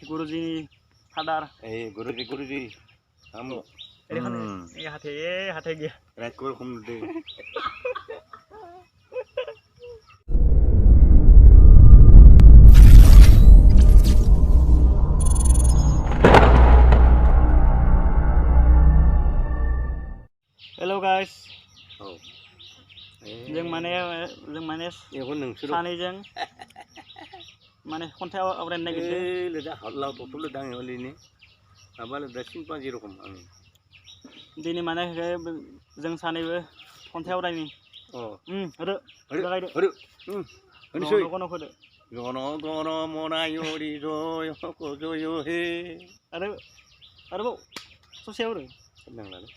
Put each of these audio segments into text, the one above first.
Guruji Hadar. Guruji. Kamu. Ini kan hati dia. Rekor kamu deh. Hello guys. Oh. जों माने सानैजों माने खन्थाइ आवरायनो नागिरदों। लोदा हल्लाव टटल लोदा आङो ओरैनो माबा लोदा सिम्पान्जि रखम आङो दिनै माने जों सानैबो खन्थाइ आवरायनि होनोसै गन'खौदो जन गन मनायुरि जय जय हे आरोबाव ससेयाव नांलालै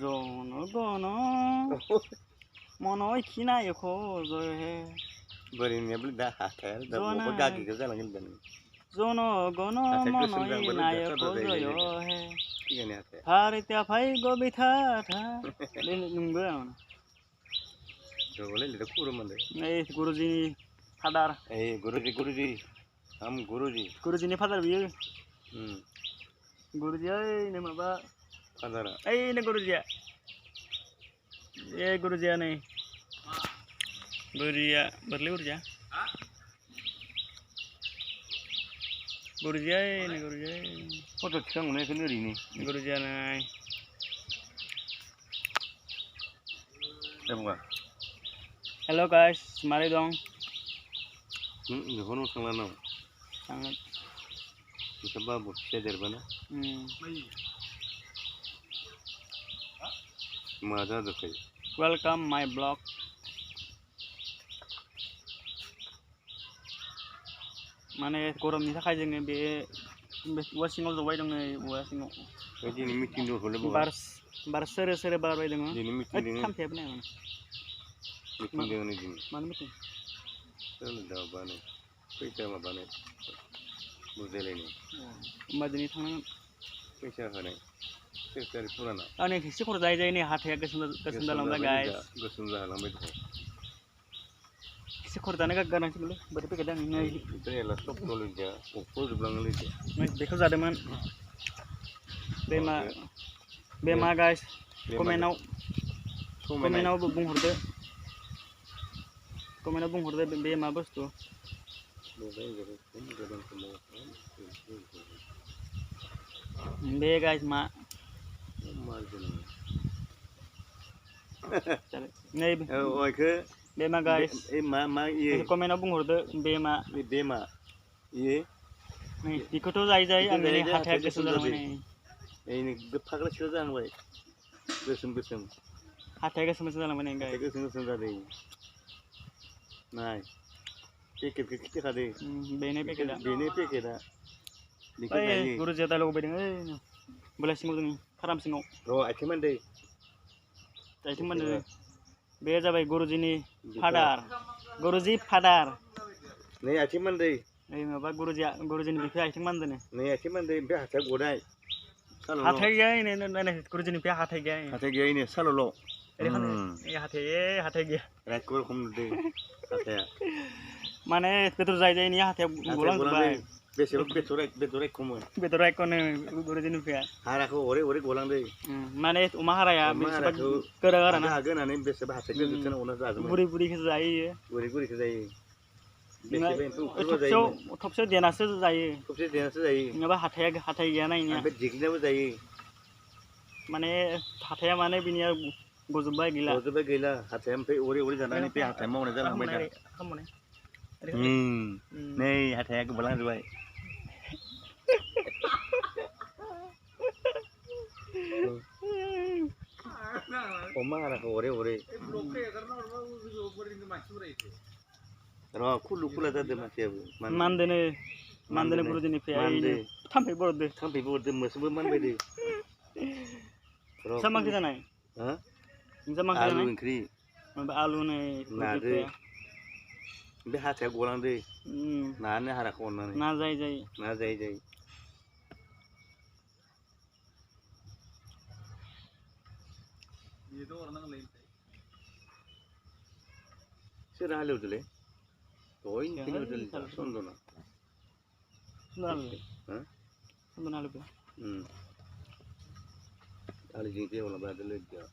जन गन मनय खिनायख जय हे बोरैनियाबो दा हाथाया दा बबा गागिखौ जालांगोन दा नों जन गन मनय नायक जय हे हारित्या फैगौ बिथा था नोंबो जगले लिदा खुरुमोनदे नै गुरुजी फादार गुरुजी हम गुरुजीनि फादार बियो गुरुजी ओइ माबा फादारा ओइ गुरुजिया गुरुजिया नै गुरुजिया बोरलै गुरुजिया गुरुजिया फट' थिखांनायखौनो ओरैनो गुरुजिया नै हेलो गाइस मारै दं बेखौनो थांला नाव थांगोन बिसोरबा फिसा देरबाना मा जाजोबखायो वेलकाम माय ब्लग माने गरमनि थाखाय जोङो बे औवा सिङाव जबाय दङ औवा सिङाव दिनै मिटिं दंखौलै बार सोरो बारबाय दङ दिनै मिटिं दङ थांफेरबो नाय मिटिं दङ नै दिनै मानो मिटिं माबानो फैसा माबानो बुजायलायनो होमबा दिनै थांनांगोन फैसा होनाय सेक्रेटारि फुराना नै एसे खर' जायै नै हाथाया गोसोम जालांबाय गाइस गोसोम जालांबाय दङ एसे खर' जानो गारनांसिगोनलै बोरै फैगोन आं नै सब नलेजआ अफजोबलाङोलै बेखौ जादोंमोन बे मा गाइस कमेन्टआव बुंहरदो बे मा बुस्थु बे गाइस मा नै बे मा गाइस मा इयो कमेन्टआव बुंहरदो बे मा इयो नै बेखौथ' जायै आंनि हाथाया गोसोम जालांबाय नै फाग्ला सिख्ला जालांबाय गोसोम हाथाया गोसोम जालांबाय नै गाइस गोसोम जादों नाय पेकेटखौ खिथिखादो बेनो पेकेटआ गुरुजिया डायलग बायदों ओइ बेलाय सिङाव जोंनि फाराम सिङाव र' आथिं मोनदे बे जाबाय गुरुजिनि फादार नै आथिं मोनदे नै माबा गुरुजिनि बिफाया आथिं मानदोनो नै आथिं मोनदे ओमफ्राय हाथाया गनाय हाथाय गैया गुरुजिनि बिफाया हाथाय गैया इनो साल'ल' हाथाय गैया रेकर्ड हमदो हाथाया माने बेदर जायै हाथाया गलांजोब्बाय बेदर खमोन बेदर एकनो गुरुजिनि बिफाया हाराखौ हरै गलांदो माने अमा हाराया गोरा आरोना होनानै बेसेबा हाथाय गोजोन अना जाजोबो बुरिखौ जायो बुरिखौ जायो थबसेयाव देनासो जायो नङाबा हाथाय गैया नायनिया दिग्लिनाबो जायो माने हाथाया माने बिनिया गजोब्बाय गैला हाथाया ओमफ्राय अरै जानानै बे हाथाया मावनाय जालांबाय दा नै हाथाया गोमालांजोब्बाय अमा हाराखौ हरै र' खुला जादों मानसियाबो मानदोनो गुरुजिनि बिफाया थाम्फैबो हरदो मोसौबो मानबायदो मा ओंख्रि जानाय आलु ओंख्रि आलु नै नादो बे हाथाया गलांदो नानो हाराखौ अरनानै ना जायै सोर हालेवदोलै दहायनिफ्रायनो Chandana Hah? Benar lebih. Ali jingke wala ba dulu dia.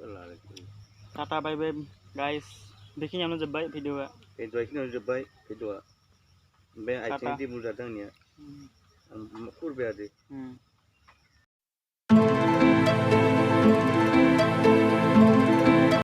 Wala lagi. Tata bye bye guys. Begitu jebak video. Kedua ini udah baik. Kedua. Be Kata. acing di muda tang ya. Makur be ade.